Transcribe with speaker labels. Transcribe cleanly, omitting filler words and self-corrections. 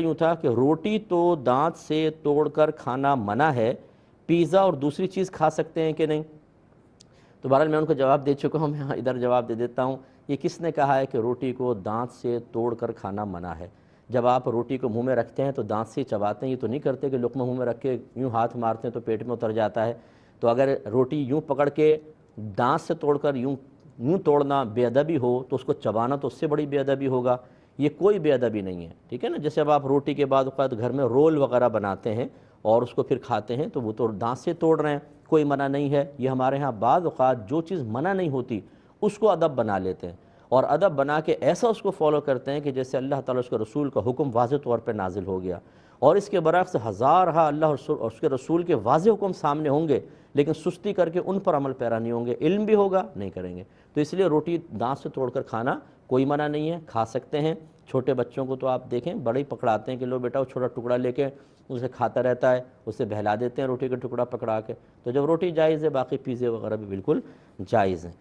Speaker 1: یوں تھا کہ روٹی تو دانت سے توڑ کر کھانا منع ہے، پیزا اور دوسری چیز کھا سکتے ہیں کہ نہیں؟ تو بہرحال میں ان کو جواب دے چکا ہوں، میں ادھر جواب دے دیتا ہوں۔ یہ کس نے کہا ہے کہ روٹی کو دانت سے توڑ کر کھانا منع ہے؟ جب آپ روٹی کو منہ میں رکھتے ہیں تو دانت سے چباتے ہیں، یہ تو نہیں کرتے کہ لقمہ منہ میں رکھ کے یوں ہاتھ مارتے ہیں تو پیٹ میں اتر جاتا ہے۔ تو اگر روٹی یوں پکڑ کے دانت سے توڑ کر یوں توڑنا بے ادبی ہو تو اس کو چبانا تو اس سے بڑی بے ادبی ہوگا۔ یہ کوئی بے ادبی نہیں ہے، ٹھیک ہے نا؟ جیسے اب آپ روٹی کے بعد اوقات گھر میں رول وغیرہ بناتے ہیں اور اس کو پھر کھاتے ہیں تو وہ تو دانت سے توڑ رہے ہیں، کوئی منع نہیں ہے۔ یہ ہمارے ہاں بعض اوقات جو چیز منع نہیں ہوتی اس کو ادب بنا لیتے ہیں، اور ادب بنا کے ایسا اس کو فالو کرتے ہیں کہ جیسے اللہ تعالیٰ اس کے رسول کا حکم واضح طور پہ نازل ہو گیا، اور اس کے برعکس ہزارہا اللہ اور اس کے رسول کے واضح حکم سامنے ہوں گے لیکن سستی کر کے ان پر عمل پیرا نہیں ہوں گے، علم بھی ہوگا نہیں کریں گے۔ تو اس لیے روٹی دانت سے توڑ کر کھانا کوئی منع نہیں ہے، کھا سکتے ہیں۔ چھوٹے بچوں کو تو آپ دیکھیں بڑے ہی پکڑاتے ہیں کہ لو بیٹا وہ چھوٹا ٹکڑا لے کے اسے کھاتا رہتا ہے، اسے بہلا دیتے ہیں روٹی کا ٹکڑا پکڑا کے۔ تو جب روٹی جائز ہے باقی پیزے وغیرہ بھی بالکل جائز ہیں۔